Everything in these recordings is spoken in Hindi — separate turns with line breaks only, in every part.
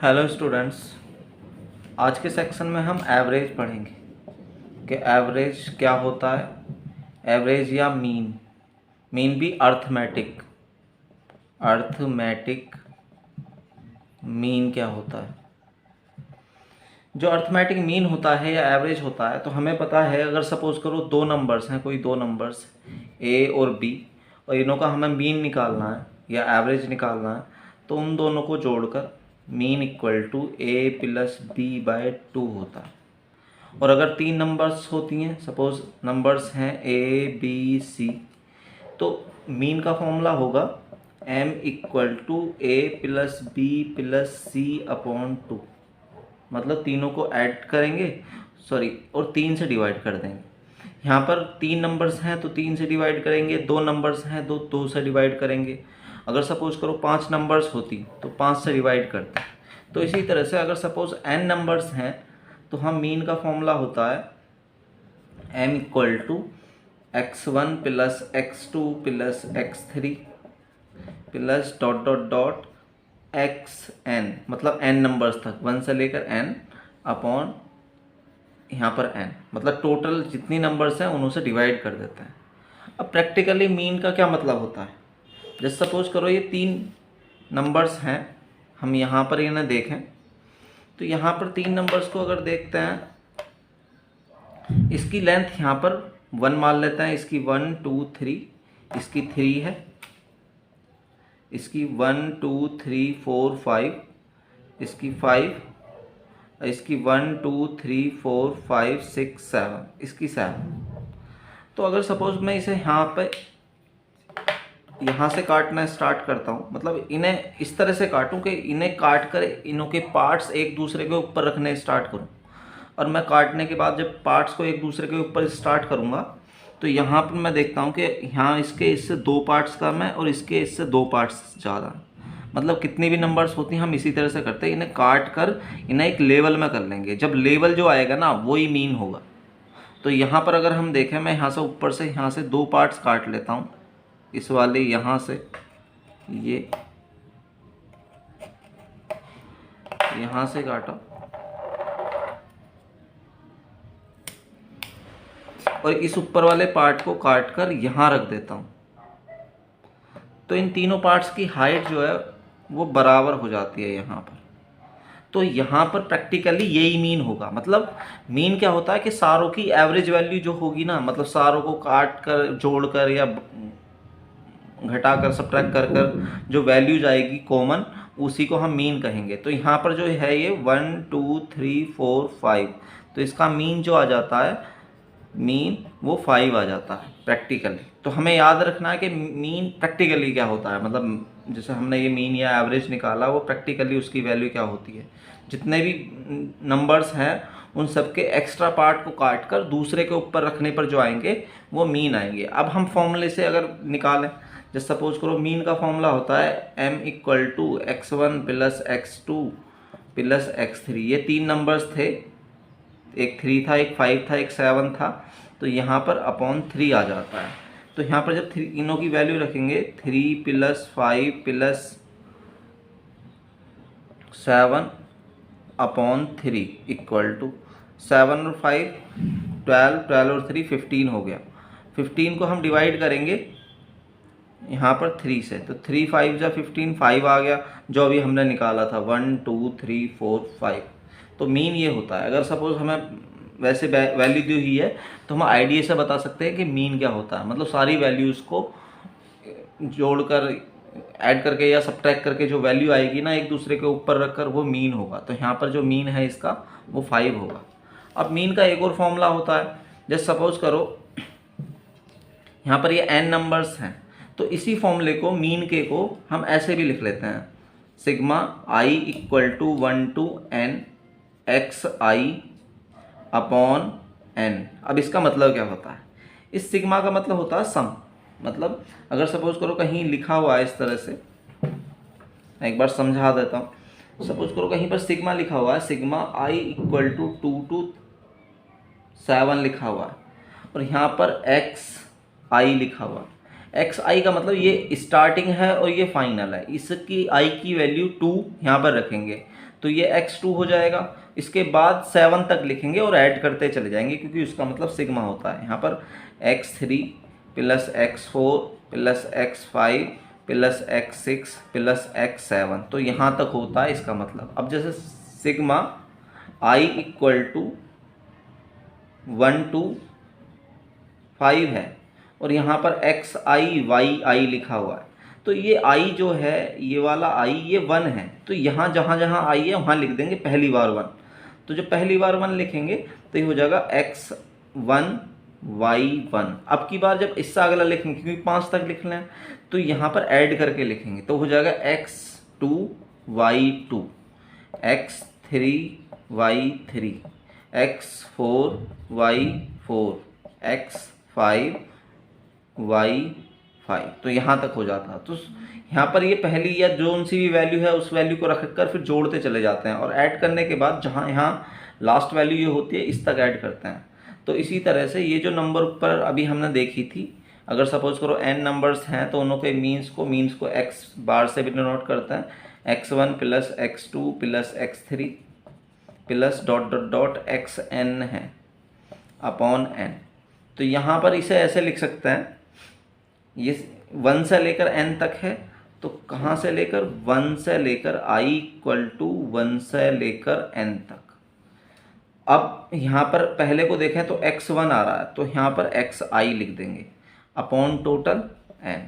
Hello students. आज के सेक्शन में हम एवरेज पढ़ेंगे कि एवरेज क्या होता है। एवरेज या मीन, मीन भी अर्थमेटिक मीन क्या होता है। जो अर्थमेटिक मीन होता है या एवरेज होता है, तो हमें पता है अगर सपोज करो दो नंबर्स हैं, कोई दो नंबर्स ए और बी, और इनों का हमें मीन निकालना है या एवरेज निकालना है, तो उन दोनों को जोड़कर mean equal to A plus B by 2 होता है। और अगर तीन नंबर्स होती हैं, सपोज नंबर्स हैं ए बी सी, तो मीन का फॉर्मूला होगा m equal to A plus B plus C upon 2। मतलब तीनों को ऐड करेंगे, और 3 से डिवाइड कर देंगे। यहाँ पर तीन नंबर्स हैं तो 3 से डिवाइड करेंगे, दो नंबर्स हैं तो 2 से डिवाइड करेंगे। अगर सपोज करो 5 नंबर्स होती तो 5 से डिवाइड करते। तो इसी तरह से अगर सपोज n नंबर्स हैं तो हम मीन का फॉर्मूला होता है m equal to x1 plus x2 plus x3 plus dot dot dot xn, मतलब n नंबर्स तक, 1 से लेकर n अपॉन यहाँ पर n, मतलब टोटल जितनी नंबर्स हैं उन्हों से डिवाइड कर देते हैं। अब प्रैक्टिकली मीन का क्या मतलब होता है। जैसे सपोज करो ये तीन नंबर्स हैं, हम यहाँ पर इन्हें देखें तो यहाँ पर तीन नंबर्स को अगर देखते हैं, इसकी लेंथ यहाँ पर 1 मान लेते हैं, इसकी 1 2 3, इसकी 3 है, इसकी 1 2 3 4 5, इसकी 5, इसकी 1 2 3 4 5 6 7, इसकी 7। तो अगर सपोज मैं इसे यहाँ से काटना स्टार्ट करता हूँ, मतलब इन्हें इस तरह से काटूँ कि इन्हें काट कर इनों के पार्ट्स एक दूसरे के ऊपर रखने स्टार्ट करूँ, और मैं काटने के बाद जब पार्ट्स को एक दूसरे के ऊपर स्टार्ट करूँगा तो यहाँ पर मैं देखता हूँ कि यहाँ इसके इससे 2 पार्ट्स कम है और इसके इससे 2 पार्ट्स ज़्यादा। मतलब कितनी भी नंबर्स होती हैं हम इसी तरह से करते हैं, इन्हें काट कर इन्हें एक लेवल में कर लेंगे। जब लेवल जो आएगा ना वही मीन होगा। तो यहाँ पर अगर हम देखें, मैं यहाँ से ऊपर से यहाँ से 2 पार्ट्स काट लेता हूँ, इस वाले यहाँ से ये यहाँ से काटा और इस ऊपर वाले पार्ट को काट कर यहाँ रख देता हूँ। तो इन तीनों पार्ट्स की हाइट जो है वो बराबर हो जाती है यहाँ पर। तो यहाँ पर प्रैक्टिकली यही मीन होगा। मतलब मीन क्या होता है कि सारों की एवरेज वैल्यू जो होगी ना, मतलब सारों को काट कर जोड़ कर या घटा कर सब्ट्रैक्ट कर कर जो वैल्यू जाएगी कॉमन, उसी को हम मीन कहेंगे। तो यहाँ पर जो है ये 1 2 3 4 5, तो इसका मीन जो आ जाता है, मीन वो 5 आ जाता है प्रैक्टिकली। तो हमें याद रखना है कि मीन प्रैक्टिकली क्या होता है। मतलब जैसे हमने ये मीन या एवरेज निकाला, वो प्रैक्टिकली उसकी वैल्यू क्या होती है। जितने भी नंबर्स हैं उन सब के एक्स्ट्रा पार्ट को काट कर दूसरे के ऊपर रखने पर जो आएंगे वो मीन आएंगे। अब हम फॉर्मूले से अगर निकालें, जैसे सपोज करो मीन का फॉर्मूला होता है m equal to x1 plus x2 plus x3। ये तीन नंबर्स थे, एक 3 था, एक 5 था, एक 7 था, तो यहाँ पर अपॉन 3 आ जाता है। तो यहाँ पर जब इनों की वैल्यू रखेंगे 3 plus 5 plus 7 upon 3 equal to 7 और 5 12, 12 और 3 15 हो गया। 15 को हम डिवाइड करेंगे यहाँ पर 3 से, तो 3 5 जा 15, 5 आ गया जो अभी हमने निकाला था, 1 2 3 4 5। तो मीन ये होता है। अगर सपोज हमें वैसे वैल्यू दी हुई है तो हम आइडिया से बता सकते हैं कि मीन क्या होता है। मतलब सारी वैल्यूज़ को जोड़कर ऐड करके या सब्ट्रैक्ट करके जो वैल्यू आएगी ना एक दूसरे के ऊपर रखकर, वो मीन होगा। तो यहाँ पर जो मीन है इसका वो 5 होगा। अब मीन का एक और फॉर्मूला होता है। जैसे सपोज करो यहाँ पर ये n नंबर्स हैं, तो इसी फॉर्मूले को मीन के को हम ऐसे भी लिख लेते हैं, sigma i equal to 1 to n X I upon n। अब इसका मतलब क्या होता है। इस सिग्मा का मतलब होता है सम। मतलब अगर सपोज करो कहीं लिखा हुआ है इस तरह से, मैं एक बार समझा देता हूँ। सपोज करो कहीं पर सिग्मा लिखा हुआ है, sigma i equal to 2 to 7 लिखा हुआ है, और यहाँ पर x i लिखा हुआ है। एक्स आई का मतलब ये स्टार्टिंग है और ये फाइनल है, इसकी आई की वैल्यू 2 यहाँ पर रखेंगे तो ये x2 हो जाएगा। इसके बाद 7 तक लिखेंगे और ऐड करते चले जाएंगे क्योंकि उसका मतलब सिग्मा होता है। यहाँ पर x3 plus x4 plus x5 plus x6 plus x7, तो यहाँ तक होता है इसका मतलब। अब जैसे sigma I equal to 1 to 5 है और यहाँ पर एक्स आई वाई आई लिखा हुआ है, तो ये आई जो है ये वाला आई ये 1 है, तो यहाँ जहाँ जहाँ आई है वहाँ लिख देंगे पहली बार 1। तो जो पहली बार 1 लिखेंगे तो ये हो जाएगा x1 y1। अब की बार जब इससे अगला लिखेंगे क्योंकि 5 तक लिखना है तो यहाँ पर ऐड करके लिखेंगे तो हो जाएगा x2 y2 x3 y3 x4 y4 x5 y5, तो यहाँ तक हो जाता है। तो यहाँ पर ये पहली या जो सी भी वैल्यू है उस वैल्यू को रखकर फिर जोड़ते चले जाते हैं और ऐड करने के बाद जहाँ यहाँ लास्ट वैल्यू ये होती है इस तक ऐड करते हैं। तो इसी तरह से ये जो नंबर ऊपर अभी हमने देखी थी, अगर सपोज करो n नंबर्स हैं तो उनके मीन्स को x बार से भी डिनोट करते हैं, x1 plus x2 plus x3 plus dot dot dot xn है अपॉन n। तो यहाँ पर इसे ऐसे लिख सकते हैं, ये 1 से लेकर n तक है तो कहाँ से लेकर 1 से लेकर i इक्वल टू 1 से लेकर n तक। अब यहाँ पर पहले को देखें तो x1 आ रहा है तो यहाँ पर xi लिख देंगे अपॉन टोटल n।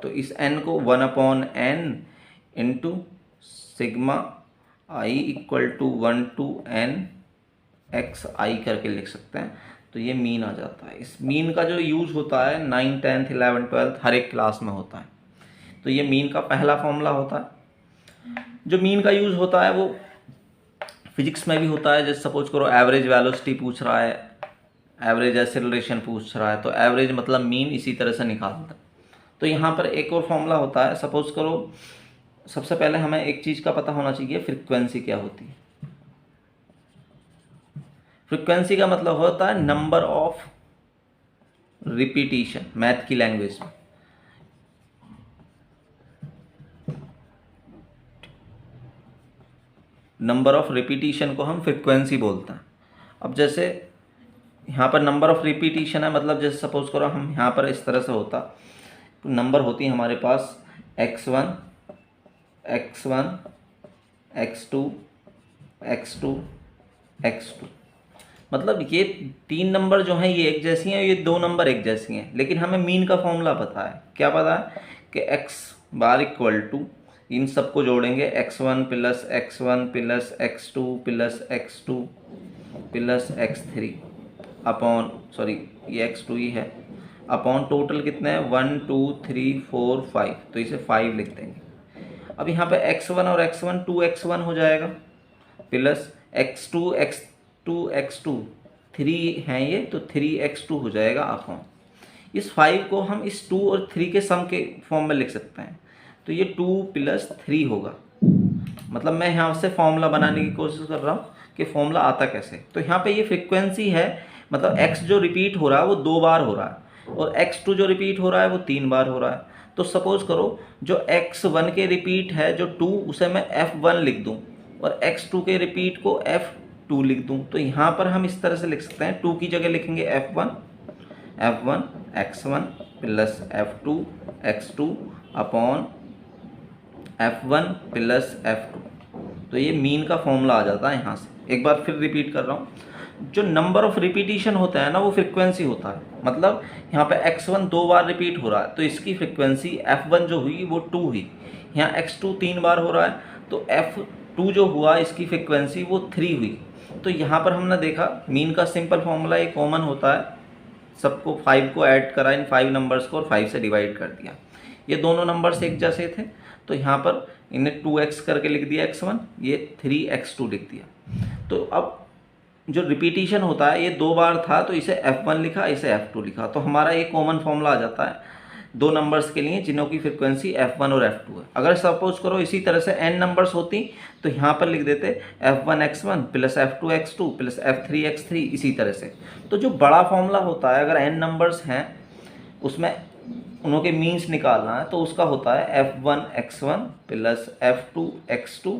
तो इस n को 1 upon n into sigma i equal to 1 to n xi करके लिख सकते हैं, तो ये मीन आ जाता है। इस मीन का जो यूज़ होता है 9th 10th 11th 12th हर एक क्लास में होता है, तो ये मीन का पहला फॉर्मूला होता है। जो मीन का यूज़ होता है वो फिजिक्स में भी होता है, जैसे सपोज करो एवरेज वेलोसिटी पूछ रहा है, एवरेज एक्सेलरेशन पूछ रहा है, तो एवरेज मतलब मीन इसी तरह से निकालता है। तो यहाँ पर एक और फॉर्मूला होता है, सपोज करो सबसे पहले हमें एक चीज़ का पता होना चाहिए, फ्रीक्वेंसी क्या होती है। फ्रीक्वेंसी का मतलब होता है नंबर ऑफ रिपीटिशन, मैथ की लैंग्वेज में। नंबर ऑफ रिपीटिशन को हम फ्रीक्वेंसी बोलते हैं। अब जैसे यहाँ पर नंबर ऑफ रिपीटिशन है, मतलब जैसे सपोज करो हम यहाँ पर इस तरह से होता, तो नंबर होती है हमारे पास x1 x2 x2 x2, मतलब ये 3 नंबर जो हैं ये एक जैसी हैं, ये 2 नंबर एक जैसी हैं, लेकिन हमें मीन का फॉर्मूला पता है। क्या पता है कि x बार इक्वल टू इन सबको जोड़ेंगे x1 plus x1 plus x2 plus x2 plus x3 upon sorry ये x2 ही है अपॉन टोटल कितने हैं 1 2 3 4 5, तो इसे 5 लिख देंगे। अब यहाँ पे x1 और x1 2x1 हो जाएगा प्लस x2 x2 3 हैं ये, तो 3x2 हो जाएगा अपॉन इस 5 को हम इस 2 और 3 के सम के फॉर्म में लिख सकते हैं, तो ये 2 प्लस 3 होगा। मतलब मैं यहाँ से फॉर्मूला बनाने की कोशिश कर रहा हूँ कि फॉर्मूला आता कैसे। तो यहाँ पे ये फ्रीक्वेंसी है, मतलब x जो रिपीट हो रहा है वो 2 बार हो रहा है और x2 जो रिपीट हो रहा है वो 3 बार हो रहा है। तो सपोज करो जो x1 के रिपीट है जो 2, उसे मैं f1 लिख दूँ और x2 के रिपीट को f2 लिख दूँ। तो यहाँ पर हम इस तरह से लिख सकते हैं, 2 की जगह लिखेंगे f1 x1 plus f2 x2 upon f1 plus f2। तो ये मीन का फॉर्मूला आ जाता है यहाँ से। एक बार फिर रिपीट कर रहा हूँ, जो नंबर ऑफ रिपीटिशन होता है ना वो फ्रीक्वेंसी होता है। मतलब यहाँ पे x1 2 बार रिपीट हो रहा है तो इसकी फ्रीक्वेंसी f1 जो हुई वो 2 हुई। यहाँ x2 3 बार हो रहा है तो f2 जो हुआ इसकी फ्रीक्वेंसी वो 3 हुई। तो यहाँ पर हमने देखा मीन का सिंपल फॉर्मूला ये कॉमन होता है, सबको 5 को ऐड करा इन 5 नंबर्स को और 5 से डिवाइड कर दिया। ये दोनों नंबर्स एक जैसे थे तो यहाँ पर इन्हें 2x करके लिख दिया x1, ये 3x2 लिख दिया। तो अब जो रिपीटिशन होता है ये 2 बार था तो इसे f1 लिखा, इसे f2 लिखा, तो हमारा ये कॉमन फॉर्मूला आ जाता है 2 नंबर्स के लिए जिन्हों की फ्रीक्वेंसी f1 और f2 है। अगर सपोज करो इसी तरह से n नंबर्स होती तो यहाँ पर लिख देते f1 x1 plus f2 x2 plus f3 x3 इसी तरह से। तो जो बड़ा फॉर्मूला होता है अगर n नंबर्स हैं उसमें उनों के मीन्स निकालना है तो उसका होता है f1x1 plus f2x2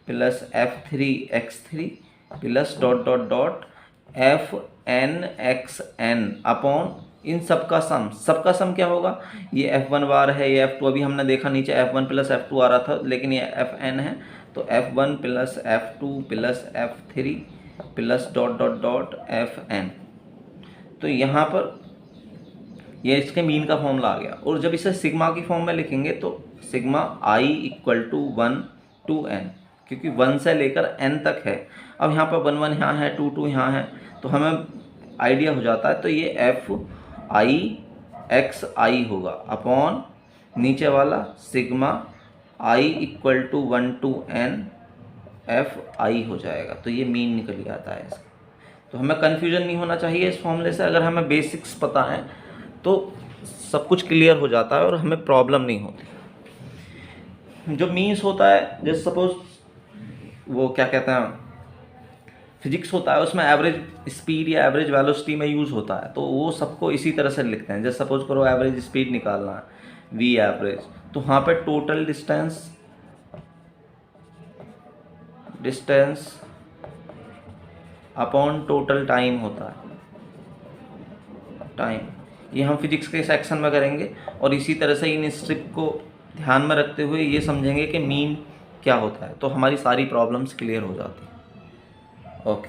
plus f3x3 plus dot dot dot fnxn upon n सबका सम क्या होगा, ये f1 बार है, ये f2 अभी हमने देखा नीचे f1 प्लस f2 आ रहा था, लेकिन ये fn है तो f1 plus f2 plus f3 plus dot dot dot fn। तो यहाँ पर ये इसके मीन का फॉर्मूला आ गया। और जब इसे सिग्मा की फॉर्म में लिखेंगे तो sigma i equal to 1 to n, क्योंकि 1 से लेकर n तक है। अब यहाँ पर 1 1 यहाँ है, 2 2 यहाँ है, तो हमें आइडिया हो जाता है। तो ये f i x i होगा अपॉन नीचे वाला sigma i equal to 1 to n f i हो जाएगा। तो ये मीन निकल के आता है इसका। तो हमें कन्फ्यूजन नहीं होना चाहिए इस फॉर्मूले से। अगर हमें बेसिक्स पता है तो सब कुछ क्लियर हो जाता है और हमें प्रॉब्लम नहीं होती। जो मीन्स होता है, जैसे सपोज वो क्या कहते हैं फिजिक्स होता है, उसमें एवरेज स्पीड या एवरेज वेलोसिटी में यूज़ होता है, तो वो सबको इसी तरह से लिखते हैं। जैसे सपोज करो एवरेज स्पीड निकालना है वी एवरेज, तो वहाँ पे total distance upon total time होता है, टाइम। ये हम फिजिक्स के सेक्शन में करेंगे और इसी तरह से इन स्ट्रिप को ध्यान में रखते हुए ये समझेंगे कि मीन क्या होता है, तो हमारी सारी प्रॉब्लम्स क्लियर हो जाती हैं। ओके।